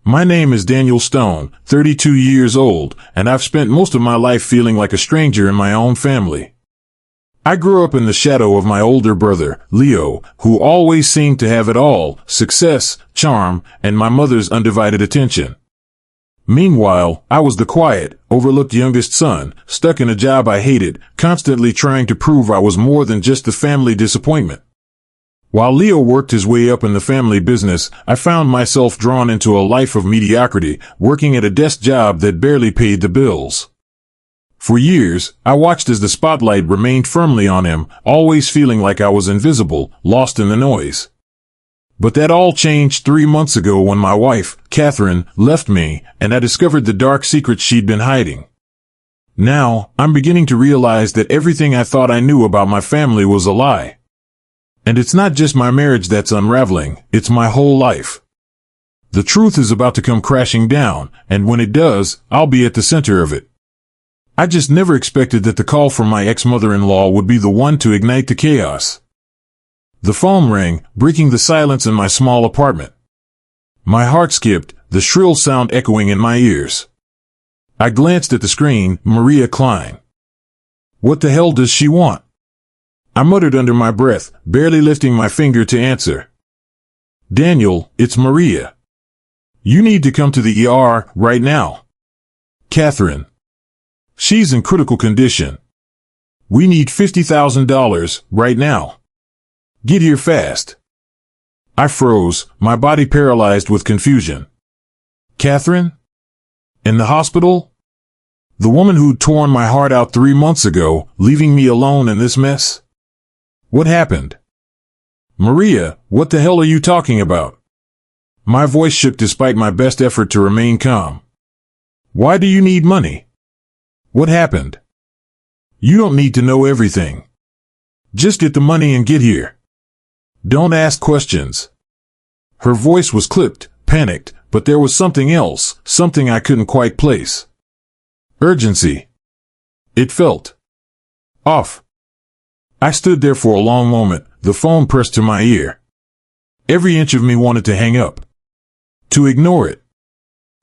My name is Daniel Stone, 32 years old, and I've spent most of my life feeling like a stranger in my own family. I grew up in the shadow of my older brother, Leo, who always seemed to have it all: success, charm, and my mother's undivided attention. Meanwhile, I was the quiet, overlooked youngest son, stuck in a job I hated, constantly trying to prove I was more than just a family disappointment. While Leo worked his way up in the family business, I found myself drawn into a life of mediocrity, working at a desk job that barely paid the bills. For years, I watched as the spotlight remained firmly on him, always feeling like I was invisible, lost in the noise. But that all changed 3 months ago when my wife, Catherine, left me, and I discovered the dark secrets she'd been hiding. Now, I'm beginning to realize that everything I thought I knew about my family was a lie. And it's not just my marriage that's unraveling, it's my whole life. The truth is about to come crashing down, and when it does, I'll be at the center of it. I just never expected that the call from my ex-mother-in-law would be the one to ignite the chaos. The phone rang, breaking the silence in my small apartment. My heart skipped, the shrill sound echoing in my ears. I glanced at the screen. Maria Klein. What the hell does she want? I muttered under my breath, barely lifting my finger to answer. Daniel, it's Maria. You need to come to the ER right now. Catherine. She's in critical condition. We need $50,000 right now. Get here fast. I froze, my body paralyzed with confusion. Catherine? In the hospital? The woman who'd torn my heart out 3 months ago, leaving me alone in this mess? What happened? Maria, what the hell are you talking about? My voice shook despite my best effort to remain calm. Why do you need money? What happened? You don't need to know everything. Just get the money and get here. Don't ask questions. Her voice was clipped, panicked, but there was something else, something I couldn't quite place. Urgency. It felt off. I stood there for a long moment, the phone pressed to my ear. Every inch of me wanted to hang up. To ignore it.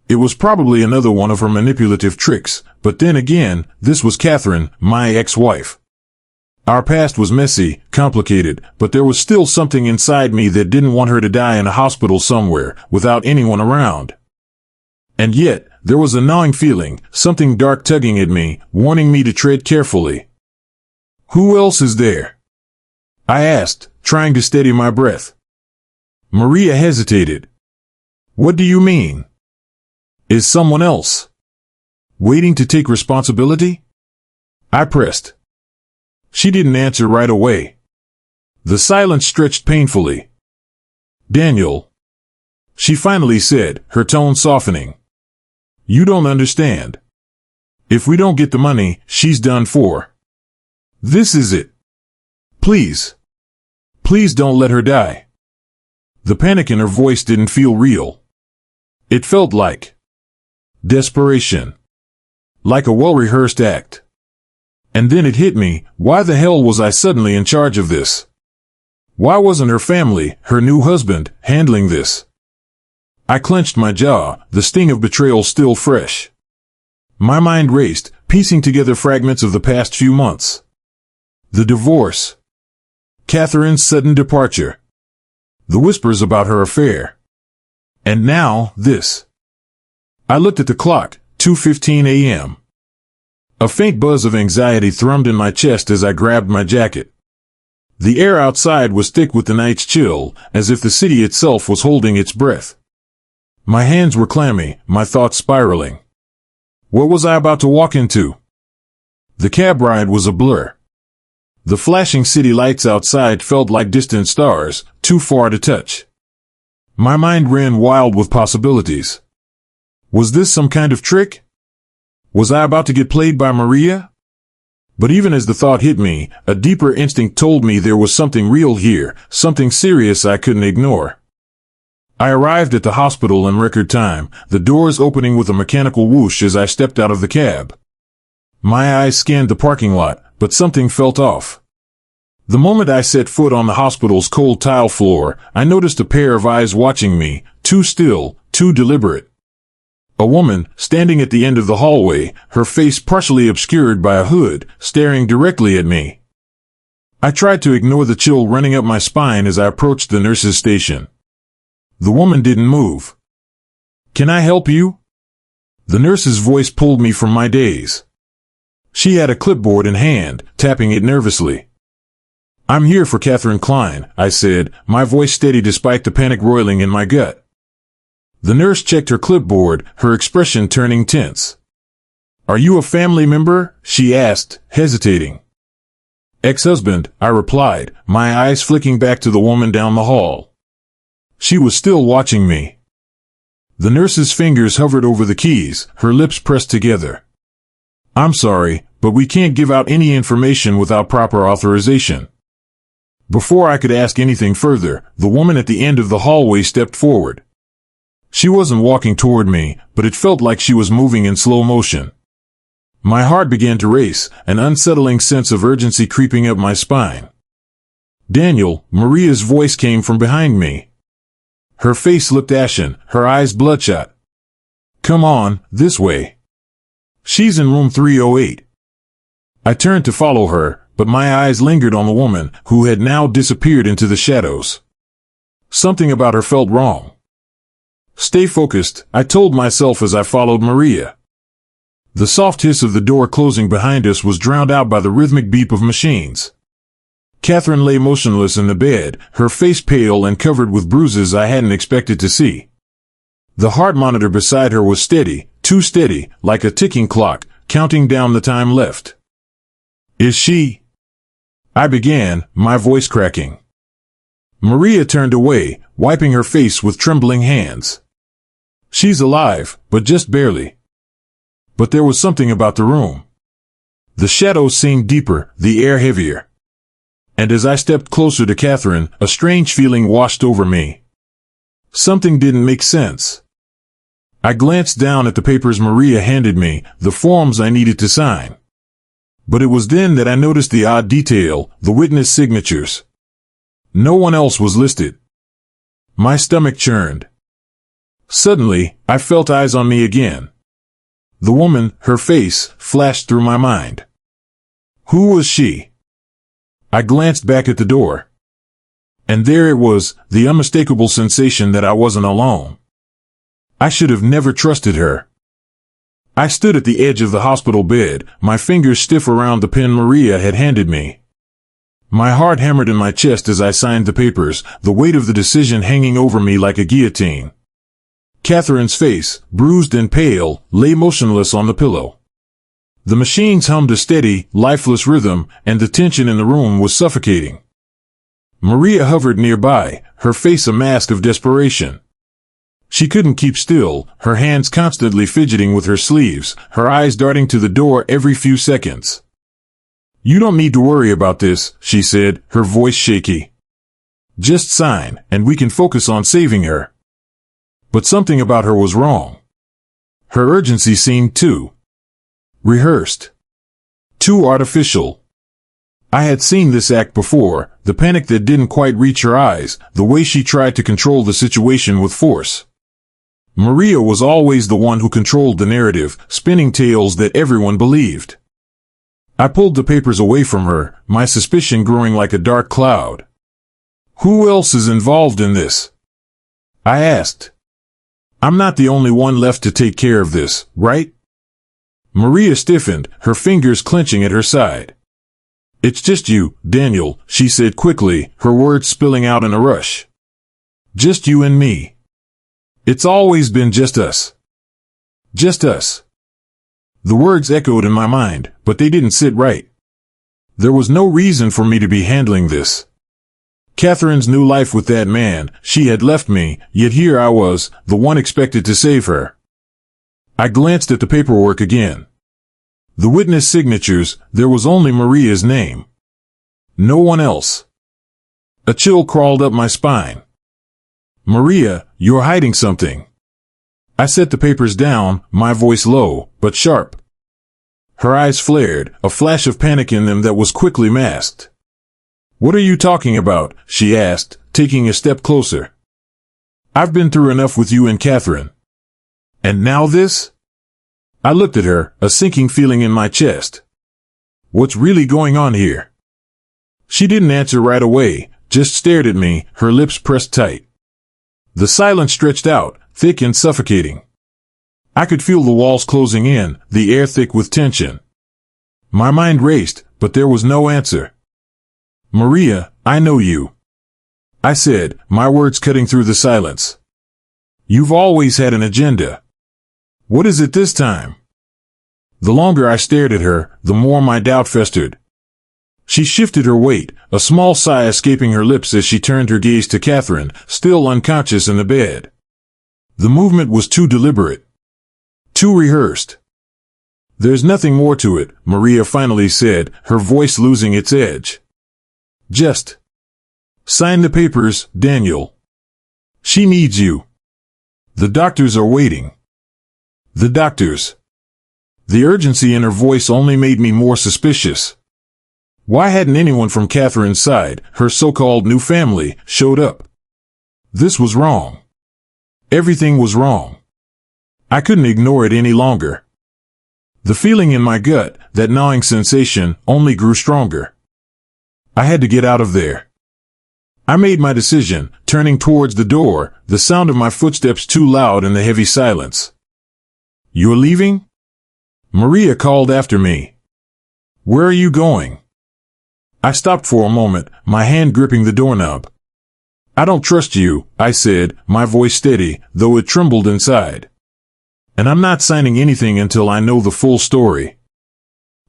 It was probably another one of her manipulative tricks, but then again, this was Catherine, my ex-wife. Our past was messy, complicated, but there was still something inside me that didn't want her to die in a hospital somewhere, without anyone around. And yet, there was a gnawing feeling, something dark tugging at me, warning me to tread carefully. Who else is there? I asked, trying to steady my breath. Maria hesitated. What do you mean? Is someone else waiting to take responsibility? I pressed. She didn't answer right away. The silence stretched painfully. Daniel, she finally said, her tone softening. You don't understand. If we don't get the money, she's done for. This is it. Please. Please don't let her die. The panic in her voice didn't feel real. It felt like desperation. Like a well-rehearsed act. And then it hit me, why the hell was I suddenly in charge of this? Why wasn't her family, her new husband, handling this? I clenched my jaw, the sting of betrayal still fresh. My mind raced, piecing together fragments of the past few months. The divorce. Catherine's sudden departure. The whispers about her affair. And now, this. I looked at the clock, 2:15 a.m. A faint buzz of anxiety thrummed in my chest as I grabbed my jacket. The air outside was thick with the night's chill, as if the city itself was holding its breath. My hands were clammy, my thoughts spiraling. What was I about to walk into? The cab ride was a blur. The flashing city lights outside felt like distant stars, too far to touch. My mind ran wild with possibilities. Was this some kind of trick? Was I about to get played by Maria? But even as the thought hit me, a deeper instinct told me there was something real here, something serious I couldn't ignore. I arrived at the hospital in record time, the doors opening with a mechanical whoosh as I stepped out of the cab. My eyes scanned the parking lot, but something felt off. The moment I set foot on the hospital's cold tile floor, I noticed a pair of eyes watching me, too still, too deliberate. A woman, standing at the end of the hallway, her face partially obscured by a hood, staring directly at me. I tried to ignore the chill running up my spine as I approached the nurse's station. The woman didn't move. "Can I help you?" The nurse's voice pulled me from my daze. She had a clipboard in hand, tapping it nervously. "I'm here for Catherine Klein," I said, my voice steady despite the panic roiling in my gut. The nurse checked her clipboard, her expression turning tense. "Are you a family member?" she asked, hesitating. "Ex-husband," I replied, my eyes flicking back to the woman down the hall. She was still watching me. The nurse's fingers hovered over the keys, her lips pressed together. "I'm sorry, but we can't give out any information without proper authorization." Before I could ask anything further, the woman at the end of the hallway stepped forward. She wasn't walking toward me, but it felt like she was moving in slow motion. My heart began to race, an unsettling sense of urgency creeping up my spine. "Daniel," Maria's voice came from behind me. Her face looked ashen, her eyes bloodshot. "Come on, this way. She's in room 308. I turned to follow her, but my eyes lingered on the woman, who had now disappeared into the shadows. Something about her felt wrong. "Stay focused," I told myself as I followed Maria. The soft hiss of the door closing behind us was drowned out by the rhythmic beep of machines. Catherine lay motionless in the bed, her face pale and covered with bruises I hadn't expected to see. The heart monitor beside her was steady, too steady, like a ticking clock, counting down the time left. "Is she?" I began, my voice cracking. Maria turned away, wiping her face with trembling hands. "She's alive, but just barely." But there was something about the room. The shadows seemed deeper, the air heavier. And as I stepped closer to Catherine, a strange feeling washed over me. Something didn't make sense. I glanced down at the papers Maria handed me, the forms I needed to sign. But it was then that I noticed the odd detail, the witness signatures. No one else was listed. My stomach churned. Suddenly, I felt eyes on me again. The woman, her face, flashed through my mind. Who was she? I glanced back at the door. And there it was, the unmistakable sensation that I wasn't alone. I should have never trusted her. I stood at the edge of the hospital bed, my fingers stiff around the pen Maria had handed me. My heart hammered in my chest as I signed the papers, the weight of the decision hanging over me like a guillotine. Catherine's face, bruised and pale, lay motionless on the pillow. The machines hummed a steady, lifeless rhythm, and the tension in the room was suffocating. Maria hovered nearby, her face a mask of desperation. She couldn't keep still, her hands constantly fidgeting with her sleeves, her eyes darting to the door every few seconds. "You don't need to worry about this," she said, her voice shaky. "Just sign, and we can focus on saving her." But something about her was wrong. Her urgency seemed too rehearsed, too artificial. I had seen this act before, the panic that didn't quite reach her eyes, the way she tried to control the situation with force. Maria was always the one who controlled the narrative, spinning tales that everyone believed. I pulled the papers away from her, my suspicion growing like a dark cloud. "Who else is involved in this?" I asked. "I'm not the only one left to take care of this, right?" Maria stiffened, her fingers clenching at her side. "It's just you, Daniel," she said quickly, her words spilling out in a rush. "Just you and me. It's always been just us. Just us." The words echoed in my mind, but they didn't sit right. There was no reason for me to be handling this. Catherine's new life with that man, she had left me, yet here I was, the one expected to save her. I glanced at the paperwork again. The witness signatures, there was only Maria's name. No one else. A chill crawled up my spine. "Maria, you're hiding something." I set the papers down, my voice low, but sharp. Her eyes flared, a flash of panic in them that was quickly masked. "What are you talking about?" she asked, taking a step closer. "I've been through enough with you and Catherine. And now this? I looked at her, a sinking feeling in my chest. What's really going on here? She didn't answer right away, just stared at me, her lips pressed tight. The silence stretched out, thick and suffocating. I could feel the walls closing in, the air thick with tension. My mind raced, but there was no answer. Maria, I know you. I said, my words cutting through the silence. You've always had an agenda. What is it this time? The longer I stared at her, the more my doubt festered. She shifted her weight, a small sigh escaping her lips as she turned her gaze to Catherine, still unconscious in the bed. The movement was too deliberate. Too rehearsed. There's nothing more to it, Maria finally said, her voice losing its edge. Just sign the papers, Daniel. She needs you. The doctors are waiting. The doctors. The urgency in her voice only made me more suspicious. Why hadn't anyone from Catherine's side, her so-called new family, showed up? This was wrong. Everything was wrong. I couldn't ignore it any longer. The feeling in my gut, that gnawing sensation, only grew stronger. I had to get out of there. I made my decision, turning towards the door, the sound of my footsteps too loud in the heavy silence. You're leaving? Maria called after me. Where are you going? I stopped for a moment, my hand gripping the doorknob. I don't trust you, I said, my voice steady, though it trembled inside. And I'm not signing anything until I know the full story.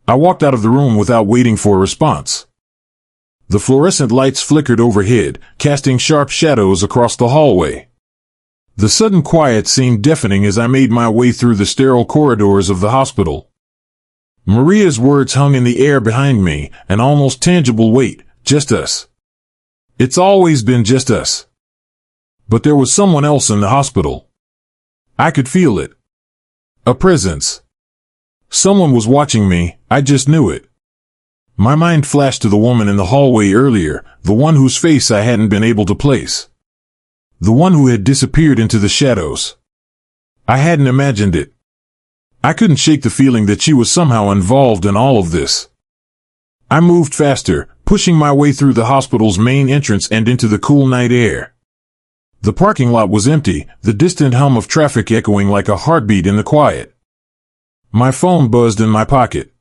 I walked out of the room without waiting for a response. The fluorescent lights flickered overhead, casting sharp shadows across the hallway. The sudden quiet seemed deafening as I made my way through the sterile corridors of the hospital. Maria's words hung in the air behind me, an almost tangible weight, just us. It's always been just us. But there was someone else in the hospital. I could feel it. A presence. Someone was watching me, I just knew it. My mind flashed to the woman in the hallway earlier, the one whose face I hadn't been able to place. The one who had disappeared into the shadows. I hadn't imagined it. I couldn't shake the feeling that she was somehow involved in all of this. I moved faster, pushing my way through the hospital's main entrance and into the cool night air. The parking lot was empty, the distant hum of traffic echoing like a heartbeat in the quiet. My phone buzzed in my pocket.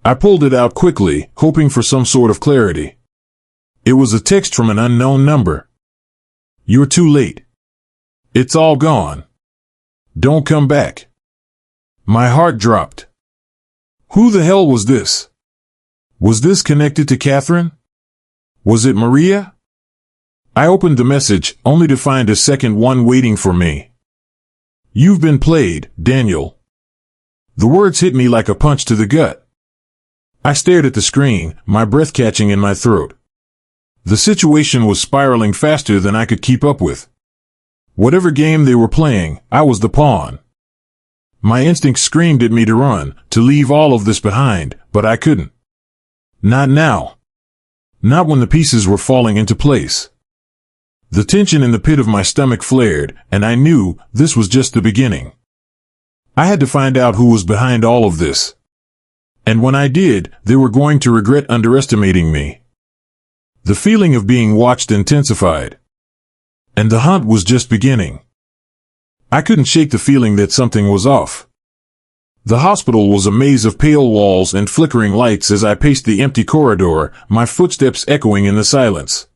I pulled it out quickly, hoping for some sort of clarity. It was a text from an unknown number. You're too late. It's all gone. Don't come back. My heart dropped. Who the hell was this? Was this connected to Catherine? Was it Maria? I opened the message, only to find a second one waiting for me. You've been played, Daniel. The words hit me like a punch to the gut. I stared at the screen, my breath catching in my throat. The situation was spiraling faster than I could keep up with. Whatever game they were playing, I was the pawn. My instinct screamed at me to run, to leave all of this behind, but I couldn't. Not now. Not when the pieces were falling into place. The tension in the pit of my stomach flared, and I knew this was just the beginning. I had to find out who was behind all of this. And when I did, they were going to regret underestimating me. The feeling of being watched intensified. And the hunt was just beginning. I couldn't shake the feeling that something was off. The hospital was a maze of pale walls and flickering lights as I paced the empty corridor, my footsteps echoing in the silence.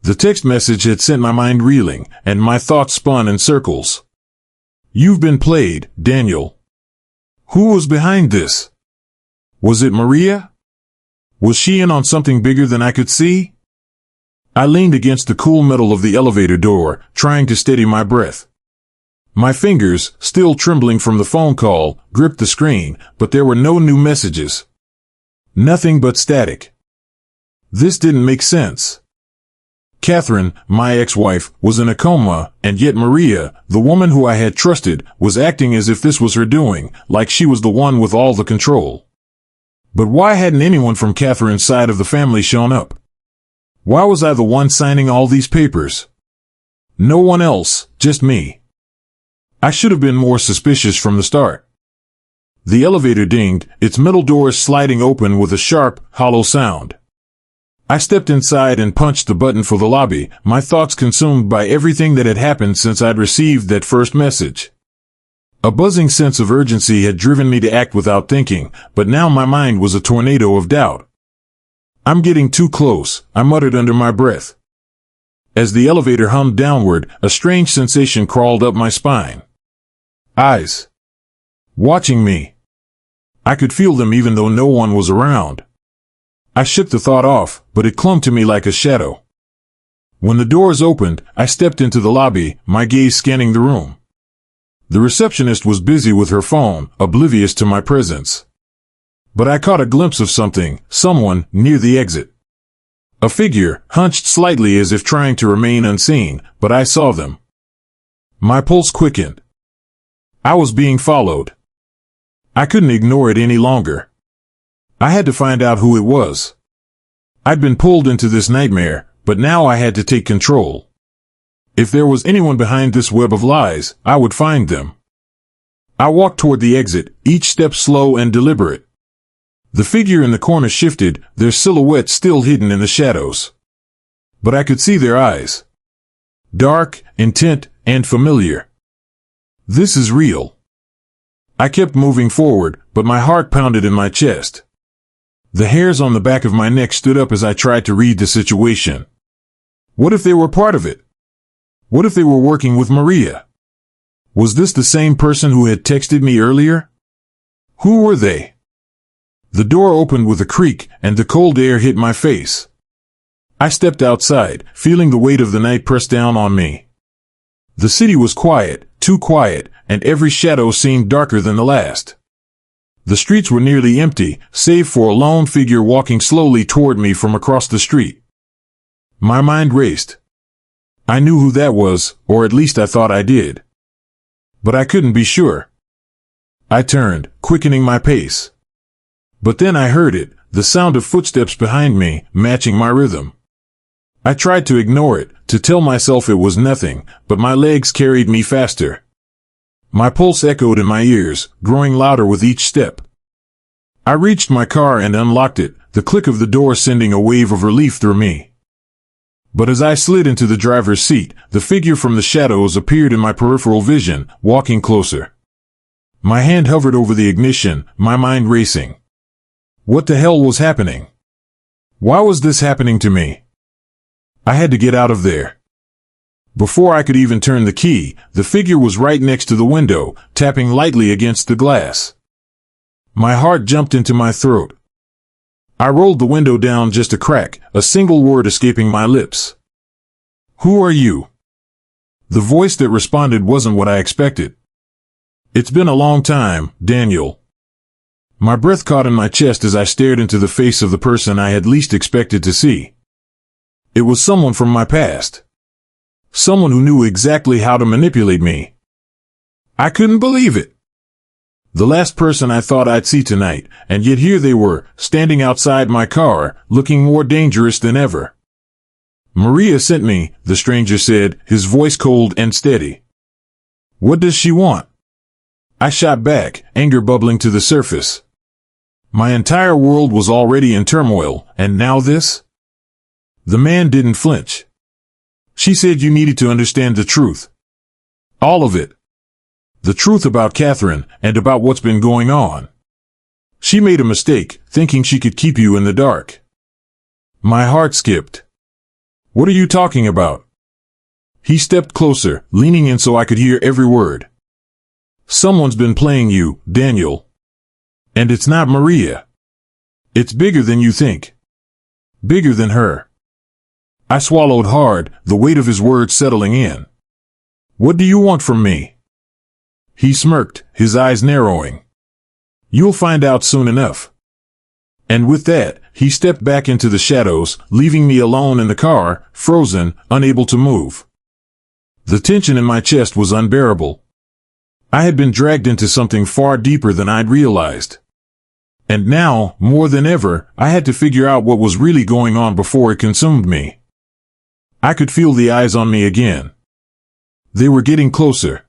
The text message had sent my mind reeling, and my thoughts spun in circles. You've been played, Daniel. Who was behind this? Was it Maria? Was she in on something bigger than I could see? I leaned against the cool metal of the elevator door, trying to steady my breath. My fingers, still trembling from the phone call, gripped the screen, but there were no new messages. Nothing but static. This didn't make sense. Catherine, my ex-wife, was in a coma, and yet Maria, the woman who I had trusted, was acting as if this was her doing, like she was the one with all the control. But why hadn't anyone from Catherine's side of the family shown up? Why was I the one signing all these papers? No one else, just me. I should have been more suspicious from the start. The elevator dinged, its metal doors sliding open with a sharp, hollow sound. I stepped inside and punched the button for the lobby, my thoughts consumed by everything that had happened since I'd received that first message. A buzzing sense of urgency had driven me to act without thinking, but now my mind was a tornado of doubt. I'm getting too close, I muttered under my breath. As the elevator hummed downward, a strange sensation crawled up my spine. Eyes. Watching me. I could feel them even though no one was around. I shook the thought off, but it clung to me like a shadow. When the doors opened, I stepped into the lobby, my gaze scanning the room. The receptionist was busy with her phone, oblivious to my presence. But I caught a glimpse of someone, near the exit. A figure, hunched slightly as if trying to remain unseen, but I saw them. My pulse quickened. I was being followed. I couldn't ignore it any longer. I had to find out who it was. I'd been pulled into this nightmare, but now I had to take control. If there was anyone behind this web of lies, I would find them. I walked toward the exit, each step slow and deliberate. The figure in the corner shifted, their silhouette still hidden in the shadows. But I could see their eyes. Dark, intent, and familiar. This is real. I kept moving forward, but my heart pounded in my chest. The hairs on the back of my neck stood up as I tried to read the situation. What if they were part of it? What if they were working with Maria? Was this the same person who had texted me earlier? Who were they? The door opened with a creak, and the cold air hit my face. I stepped outside, feeling the weight of the night press down on me. The city was quiet, too quiet, and every shadow seemed darker than the last. The streets were nearly empty, save for a lone figure walking slowly toward me from across the street. My mind raced. I knew who that was, or at least I thought I did. But I couldn't be sure. I turned, quickening my pace. But then I heard it, the sound of footsteps behind me, matching my rhythm. I tried to ignore it, to tell myself it was nothing, but my legs carried me faster. My pulse echoed in my ears, growing louder with each step. I reached my car and unlocked it, the click of the door sending a wave of relief through me. But as I slid into the driver's seat, the figure from the shadows appeared in my peripheral vision, walking closer. My hand hovered over the ignition, my mind racing. What the hell was happening? Why was this happening to me? I had to get out of there. Before I could even turn the key, the figure was right next to the window, tapping lightly against the glass. My heart jumped into my throat. I rolled the window down just a crack, a single word escaping my lips. Who are you? The voice that responded wasn't what I expected. It's been a long time, Daniel. My breath caught in my chest as I stared into the face of the person I had least expected to see. It was someone from my past. Someone who knew exactly how to manipulate me. I couldn't believe it. The last person I thought I'd see tonight, and yet here they were, standing outside my car, looking more dangerous than ever. Maria sent me, the stranger said, his voice cold and steady. What does she want? I shot back, anger bubbling to the surface. My entire world was already in turmoil, and now this? The man didn't flinch. She said you needed to understand the truth. All of it. The truth about Catherine, and about what's been going on. She made a mistake, thinking she could keep you in the dark. My heart skipped. What are you talking about? He stepped closer, leaning in so I could hear every word. Someone's been playing you, Daniel. And it's not Maria. It's bigger than you think. Bigger than her. I swallowed hard, the weight of his words settling in. What do you want from me? He smirked, his eyes narrowing. You'll find out soon enough. And with that, he stepped back into the shadows, leaving me alone in the car, frozen, unable to move. The tension in my chest was unbearable. I had been dragged into something far deeper than I'd realized. And now, more than ever, I had to figure out what was really going on before it consumed me. I could feel the eyes on me again. They were getting closer.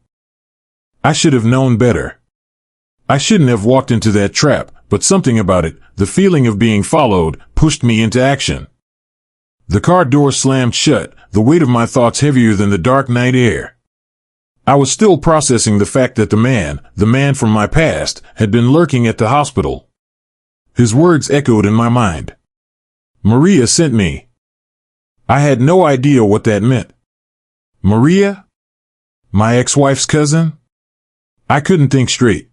I should have known better. I shouldn't have walked into that trap, but something about it, the feeling of being followed, pushed me into action. The car door slammed shut, the weight of my thoughts heavier than the dark night air. I was still processing the fact that the man from my past, had been lurking at the hospital. His words echoed in my mind. Maria sent me. I had no idea what that meant. Maria? My ex-wife's cousin? I couldn't think straight.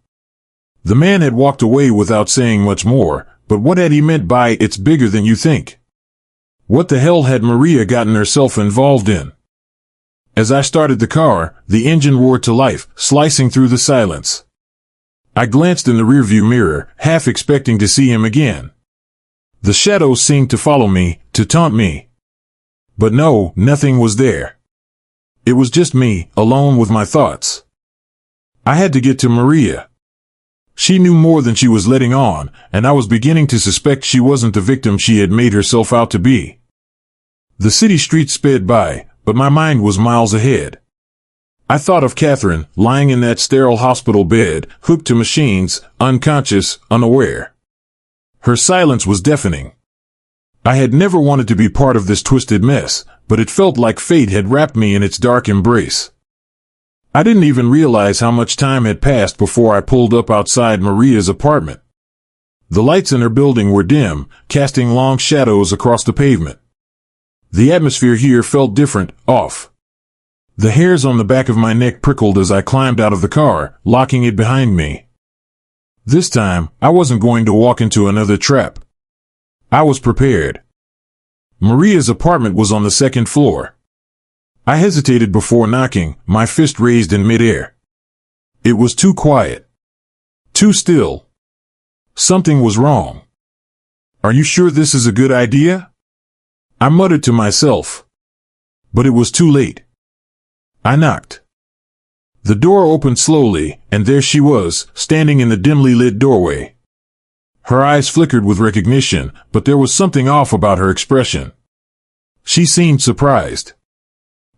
The man had walked away without saying much more, but what had he meant by "it's bigger than you think"? What the hell had Maria gotten herself involved in? As I started the car, the engine roared to life, slicing through the silence. I glanced in the rearview mirror, half expecting to see him again. The shadows seemed to follow me, to taunt me. But no, nothing was there. It was just me, alone with my thoughts. I had to get to Maria. She knew more than she was letting on, and I was beginning to suspect she wasn't the victim she had made herself out to be. The city streets sped by, but my mind was miles ahead. I thought of Catherine, lying in that sterile hospital bed, hooked to machines, unconscious, unaware. Her silence was deafening. I had never wanted to be part of this twisted mess, but it felt like fate had wrapped me in its dark embrace. I didn't even realize how much time had passed before I pulled up outside Maria's apartment. The lights in her building were dim, casting long shadows across the pavement. The atmosphere here felt different, off. The hairs on the back of my neck prickled as I climbed out of the car, locking it behind me. This time, I wasn't going to walk into another trap. I was prepared. Maria's apartment was on the second floor. I hesitated before knocking, my fist raised in midair. It was too quiet. Too still. Something was wrong. Are you sure this is a good idea? I muttered to myself. But it was too late. I knocked. The door opened slowly, and there she was, standing in the dimly lit doorway. Her eyes flickered with recognition, but there was something off about her expression. She seemed surprised.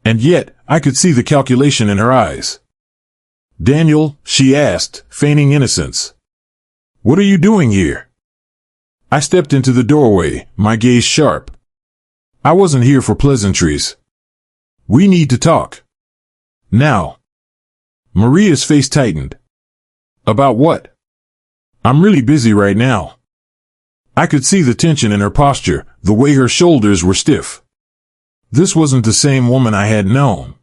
And yet, I could see the calculation in her eyes. "Daniel," she asked, feigning innocence. "What are you doing here?" I stepped into the doorway, my gaze sharp. I wasn't here for pleasantries. "We need to talk. Now." Maria's face tightened. "About what?" "I'm really busy right now." I could see the tension in her posture, the way her shoulders were stiff. This wasn't the same woman I had known.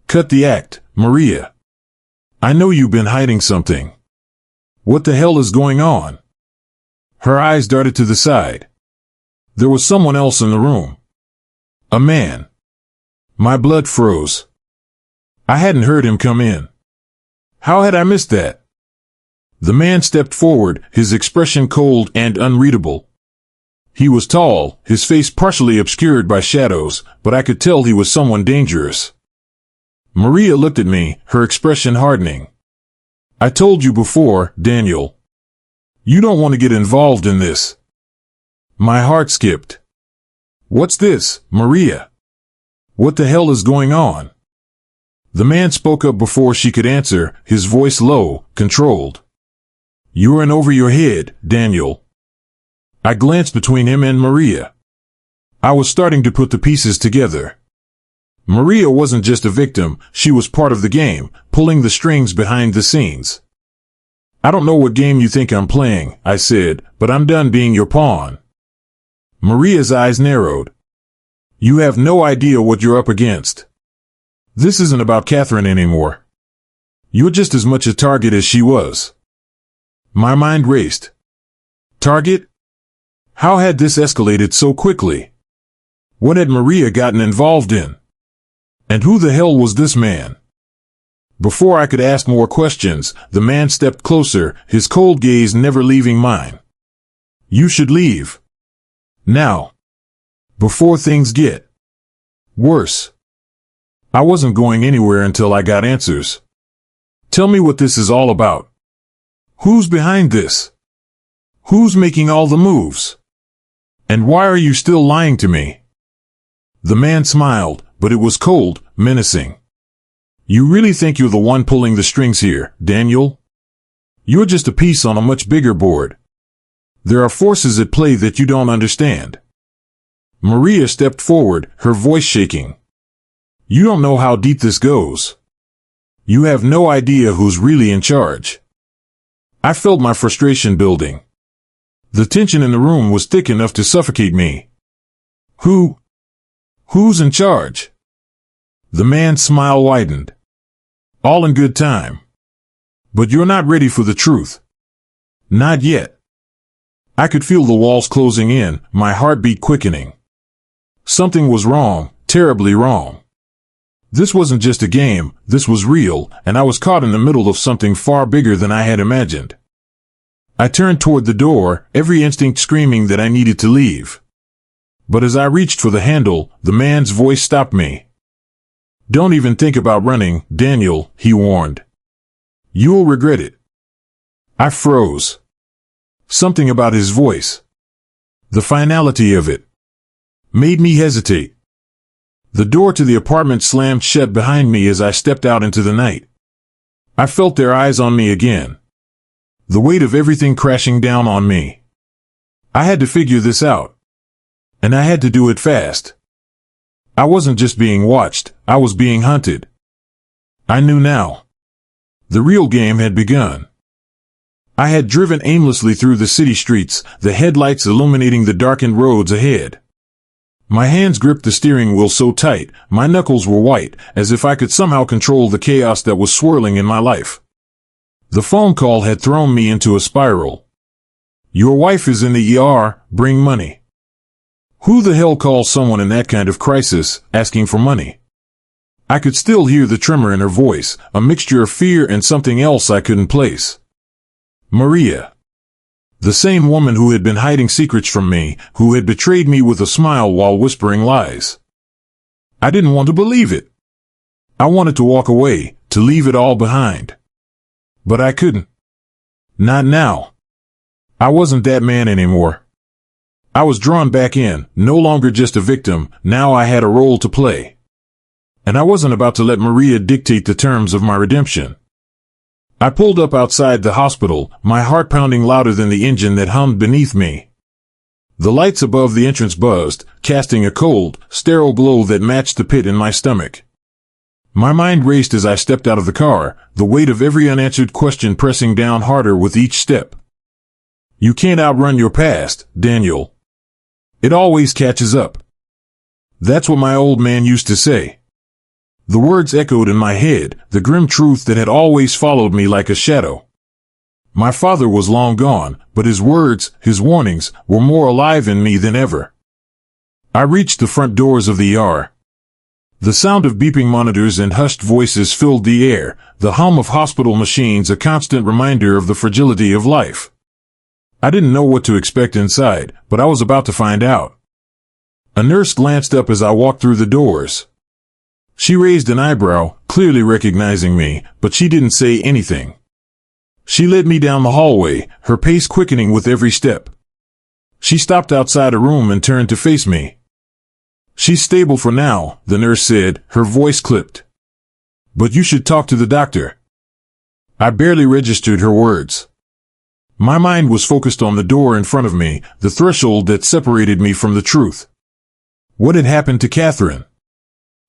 "Cut the act, Maria. I know you've been hiding something. What the hell is going on?" Her eyes darted to the side. There was someone else in the room. A man. My blood froze. I hadn't heard him come in. How had I missed that? The man stepped forward, his expression cold and unreadable. He was tall, his face partially obscured by shadows, but I could tell he was someone dangerous. Maria looked at me, her expression hardening. "I told you before, Daniel. You don't want to get involved in this." My heart skipped. "What's this, Maria? What the hell is going on?" The man spoke up before she could answer, his voice low, controlled. "You're in over your head, Daniel." I glanced between him and Maria. I was starting to put the pieces together. Maria wasn't just a victim, she was part of the game, pulling the strings behind the scenes. "I don't know what game you think I'm playing," I said, "but I'm done being your pawn." Maria's eyes narrowed. "You have no idea what you're up against. This isn't about Catherine anymore. You're just as much a target as she was." My mind raced. Target? How had this escalated so quickly? What had Maria gotten involved in? And who the hell was this man? Before I could ask more questions, the man stepped closer, his cold gaze never leaving mine. "You should leave. Now. Before things get worse." I wasn't going anywhere until I got answers. "Tell me what this is all about. Who's behind this? Who's making all the moves? And why are you still lying to me?" The man smiled, but it was cold, menacing. You really think you're the one pulling the strings here, Daniel? You're just a piece on a much bigger board. There are forces at play that you don't understand. Maria stepped forward, her voice shaking. You don't know how deep this goes. You have no idea who's really in charge. I felt my frustration building. The tension in the room was thick enough to suffocate me. Who's in charge? The man's smile widened. All in good time. But you're not ready for the truth. Not yet. I could feel the walls closing in, my heartbeat quickening. Something was wrong, terribly wrong. This wasn't just a game, this was real, and I was caught in the middle of something far bigger than I had imagined. I turned toward the door, every instinct screaming that I needed to leave. But as I reached for the handle, the man's voice stopped me. Don't even think about running, Daniel, he warned. You'll regret it. I froze. Something about his voice, the finality of it, made me hesitate. The door to the apartment slammed shut behind me as I stepped out into the night. I felt their eyes on me again. The weight of everything crashing down on me. I had to figure this out. And I had to do it fast. I wasn't just being watched, I was being hunted. I knew now. The real game had begun. I had driven aimlessly through the city streets, the headlights illuminating the darkened roads ahead. My hands gripped the steering wheel so tight, my knuckles were white, as if I could somehow control the chaos that was swirling in my life. The phone call had thrown me into a spiral. Your wife is in the ER, bring money. Who the hell calls someone in that kind of crisis, asking for money? I could still hear the tremor in her voice, a mixture of fear and something else I couldn't place. Maria. The same woman who had been hiding secrets from me, who had betrayed me with a smile while whispering lies. I didn't want to believe it. I wanted to walk away, to leave it all behind. But I couldn't. Not now. I wasn't that man anymore. I was drawn back in, no longer just a victim, now I had a role to play. And I wasn't about to let Maria dictate the terms of my redemption. I pulled up outside the hospital, my heart pounding louder than the engine that hummed beneath me. The lights above the entrance buzzed, casting a cold, sterile glow that matched the pit in my stomach. My mind raced as I stepped out of the car, the weight of every unanswered question pressing down harder with each step. You can't outrun your past, Daniel. It always catches up. That's what my old man used to say. The words echoed in my head, the grim truth that had always followed me like a shadow. My father was long gone, but his words, his warnings, were more alive in me than ever. I reached the front doors of the ER. The sound of beeping monitors and hushed voices filled the air, the hum of hospital machines a constant reminder of the fragility of life. I didn't know what to expect inside, but I was about to find out. A nurse glanced up as I walked through the doors. She raised an eyebrow, clearly recognizing me, but she didn't say anything. She led me down the hallway, her pace quickening with every step. She stopped outside a room and turned to face me. She's stable for now, the nurse said, her voice clipped. But you should talk to the doctor. I barely registered her words. My mind was focused on the door in front of me, the threshold that separated me from the truth. What had happened to Catherine?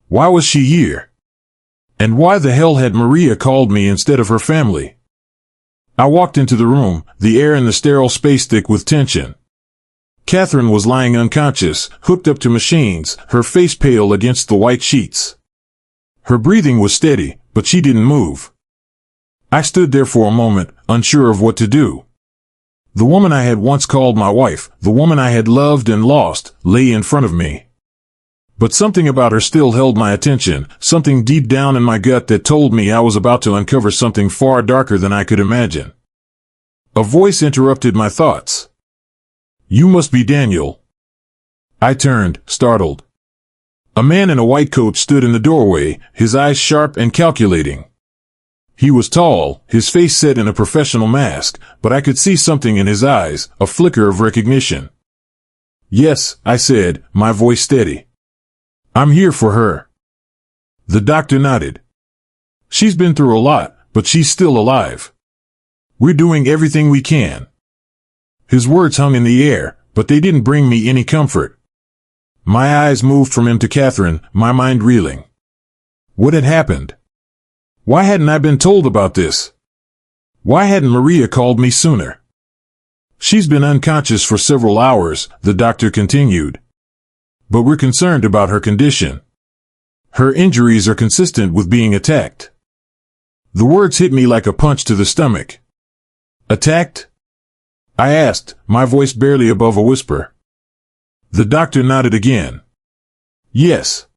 Why was she here? And why the hell had Maria called me instead of her family? I walked into the room, the air in the sterile space thick with tension. Catherine was lying unconscious, hooked up to machines, her face pale against the white sheets. Her breathing was steady, but she didn't move. I stood there for a moment, unsure of what to do. The woman I had once called my wife, the woman I had loved and lost, lay in front of me. But something about her still held my attention, something deep down in my gut that told me I was about to uncover something far darker than I could imagine. A voice interrupted my thoughts. You must be Daniel. I turned, startled. A man in a white coat stood in the doorway, his eyes sharp and calculating. He was tall, his face set in a professional mask, but I could see something in his eyes, a flicker of recognition. Yes, I said, my voice steady. I'm here for her. The doctor nodded. She's been through a lot, but she's still alive. We're doing everything we can." His words hung in the air, but they didn't bring me any comfort. My eyes moved from him to Catherine, my mind reeling. What had happened? Why hadn't I been told about this? Why hadn't Maria called me sooner? "She's been unconscious for several hours," the doctor continued. "But we're concerned about her condition. Her injuries are consistent with being attacked." The words hit me like a punch to the stomach. "Attacked?" I asked, my voice barely above a whisper. The doctor nodded again. "Yes.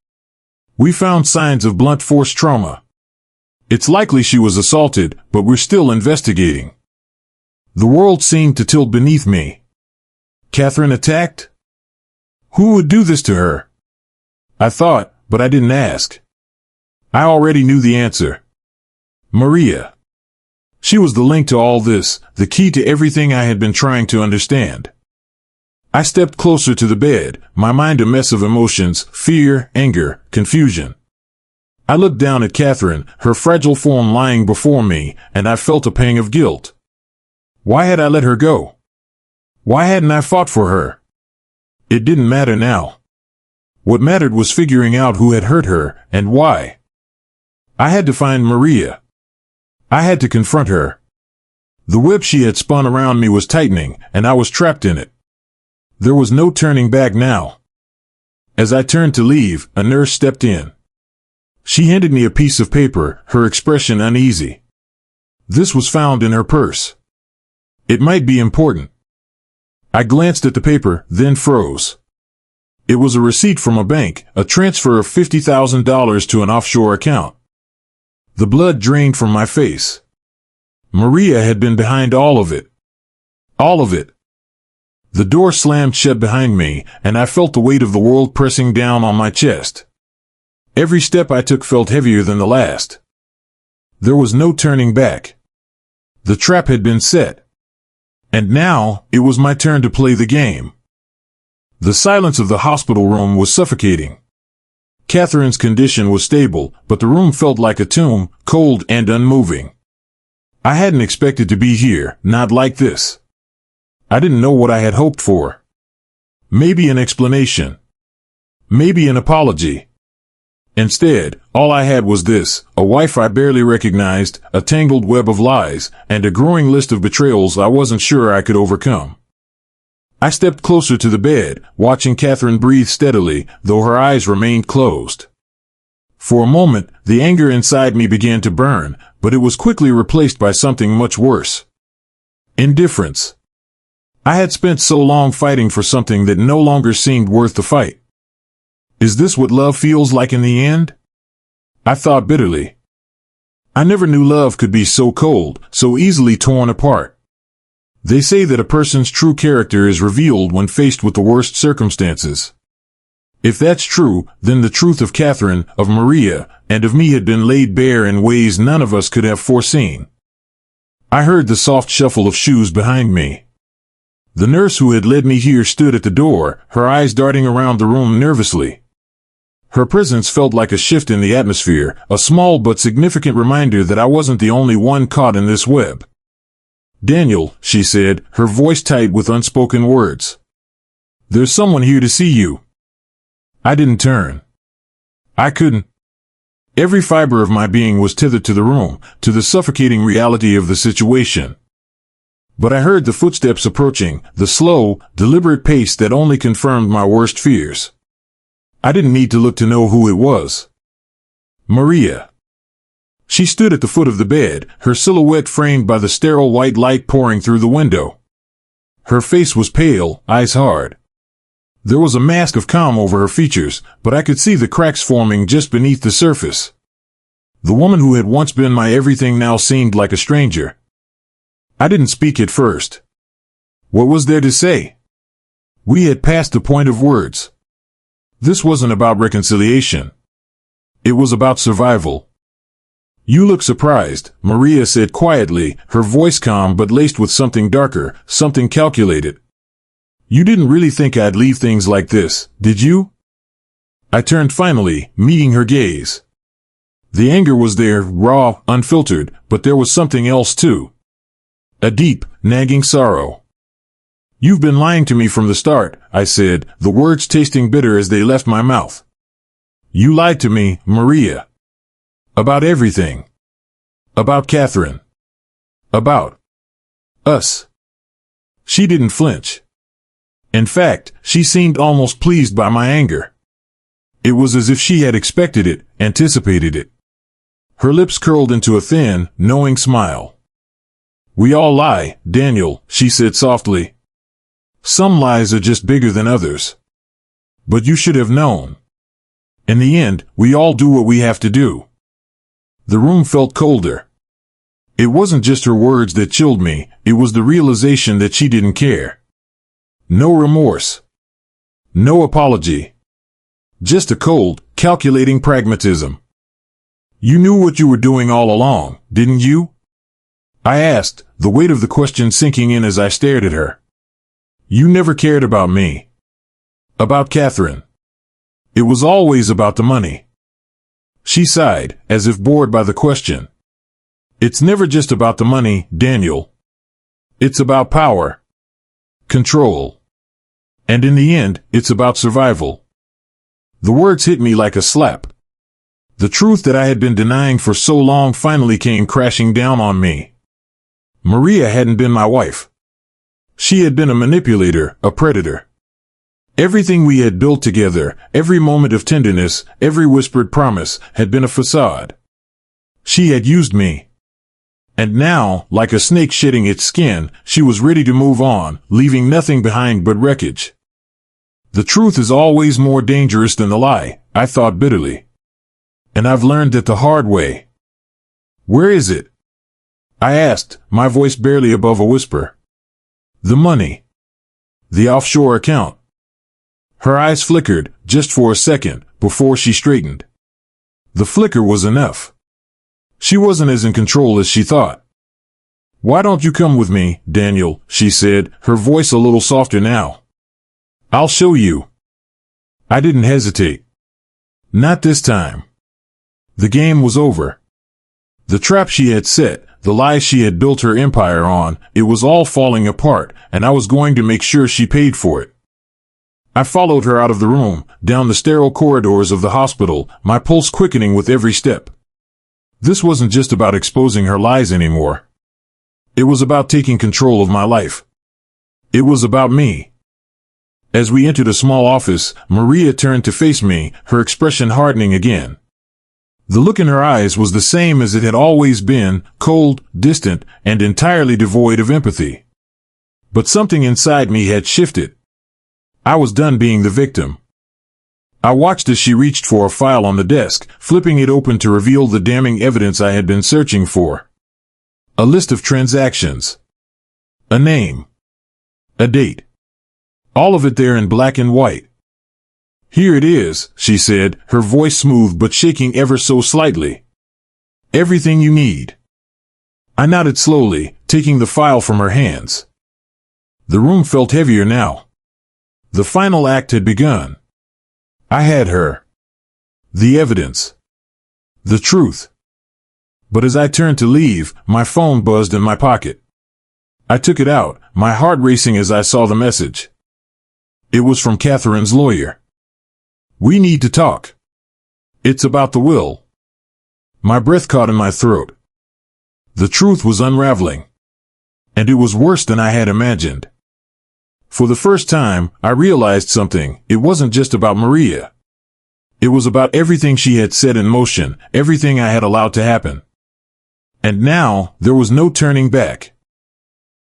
We found signs of blunt force trauma. It's likely she was assaulted, but we're still investigating." The world seemed to tilt beneath me. Catherine attacked? Who would do this to her? I thought, but I didn't ask. I already knew the answer. Maria. She was the link to all this, the key to everything I had been trying to understand. I stepped closer to the bed, my mind a mess of emotions, fear, anger, confusion. I looked down at Catherine, her fragile form lying before me, and I felt a pang of guilt. Why had I let her go? Why hadn't I fought for her? It didn't matter now. What mattered was figuring out who had hurt her, and why. I had to find Maria. I had to confront her. The web she had spun around me was tightening, and I was trapped in it. There was no turning back now. As I turned to leave, a nurse stepped in. She handed me a piece of paper, her expression uneasy. This was found in her purse. It might be important. I glanced at the paper, then froze. It was a receipt from a bank, a transfer of $50,000 to an offshore account. The blood drained from my face. Maria had been behind all of it. All of it. The door slammed shut behind me, and I felt the weight of the world pressing down on my chest. Every step I took felt heavier than the last. There was no turning back. The trap had been set. And now, it was my turn to play the game. The silence of the hospital room was suffocating. Catherine's condition was stable, but the room felt like a tomb, cold and unmoving. I hadn't expected to be here, not like this. I didn't know what I had hoped for. Maybe an explanation. Maybe an apology. Instead, all I had was this, a wife I barely recognized, a tangled web of lies, and a growing list of betrayals I wasn't sure I could overcome. I stepped closer to the bed, watching Catherine breathe steadily, though her eyes remained closed. For a moment, the anger inside me began to burn, but it was quickly replaced by something much worse. Indifference. I had spent so long fighting for something that no longer seemed worth the fight. Is this what love feels like in the end? I thought bitterly. I never knew love could be so cold, so easily torn apart. They say that a person's true character is revealed when faced with the worst circumstances. If that's true, then the truth of Catherine, of Maria, and of me had been laid bare in ways none of us could have foreseen. I heard the soft shuffle of shoes behind me. The nurse who had led me here stood at the door, her eyes darting around the room nervously. Her presence felt like a shift in the atmosphere, a small but significant reminder that I wasn't the only one caught in this web. "Daniel," she said, her voice tight with unspoken words. "There's someone here to see you." I didn't turn. I couldn't. Every fiber of my being was tethered to the room, to the suffocating reality of the situation. But I heard the footsteps approaching, the slow, deliberate pace that only confirmed my worst fears. I didn't need to look to know who it was. Maria. She stood at the foot of the bed, her silhouette framed by the sterile white light pouring through the window. Her face was pale, eyes hard. There was a mask of calm over her features, but I could see the cracks forming just beneath the surface. The woman who had once been my everything now seemed like a stranger. I didn't speak at first. What was there to say? We had passed the point of words. This wasn't about reconciliation. It was about survival. "You look surprised," Maria said quietly, her voice calm but laced with something darker, something calculated. "You didn't really think I'd leave things like this, did you?" I turned finally, meeting her gaze. The anger was there, raw, unfiltered, but there was something else too. A deep, nagging sorrow. "You've been lying to me from the start," I said, the words tasting bitter as they left my mouth. "You lied to me, Maria. About everything. About Catherine. About us." She didn't flinch. In fact, she seemed almost pleased by my anger. It was as if she had expected it, anticipated it. Her lips curled into a thin, knowing smile. "We all lie, Daniel," she said softly. "Some lies are just bigger than others. But you should have known. In the end, we all do what we have to do." The room felt colder. It wasn't just her words that chilled me, it was the realization that she didn't care. No remorse. No apology. Just a cold, calculating pragmatism. "You knew what you were doing all along, didn't you?" I asked, the weight of the question sinking in as I stared at her. "You never cared about me. About Catherine. It was always about the money." She sighed, as if bored by the question. "It's never just about the money, Daniel. It's about power. Control. And in the end, it's about survival." The words hit me like a slap. The truth that I had been denying for so long finally came crashing down on me. Maria hadn't been my wife. She had been a manipulator, a predator. Everything we had built together, every moment of tenderness, every whispered promise, had been a facade. She had used me. And now, like a snake shedding its skin, she was ready to move on, leaving nothing behind but wreckage. The truth is always more dangerous than the lie, I thought bitterly. And I've learned that the hard way. "Where is it?" I asked, my voice barely above a whisper. "The money. The offshore account." Her eyes flickered, just for a second, before she straightened. The flicker was enough. She wasn't as in control as she thought. "Why don't you come with me, Daniel?" she said, her voice a little softer now. "I'll show you." I didn't hesitate. Not this time. The game was over. The trap she had set, the lies she had built her empire on, it was all falling apart, and I was going to make sure she paid for it. I followed her out of the room, down the sterile corridors of the hospital, my pulse quickening with every step. This wasn't just about exposing her lies anymore. It was about taking control of my life. It was about me. As we entered a small office, Maria turned to face me, her expression hardening again. The look in her eyes was the same as it had always been, cold, distant, and entirely devoid of empathy. But something inside me had shifted. I was done being the victim. I watched as she reached for a file on the desk, flipping it open to reveal the damning evidence I had been searching for. A list of transactions. A name. A date. All of it there in black and white. "Here it is," she said, her voice smooth but shaking ever so slightly. "Everything you need." I nodded slowly, taking the file from her hands. The room felt heavier now. The final act had begun. I had her. The evidence. The truth. But as I turned to leave, my phone buzzed in my pocket. I took it out, my heart racing as I saw the message. It was from Catherine's lawyer. "We need to talk. It's about the will." My breath caught in my throat. The truth was unraveling. And it was worse than I had imagined. For the first time, I realized something. It wasn't just about Maria. It was about everything she had set in motion, everything I had allowed to happen. And now, there was no turning back.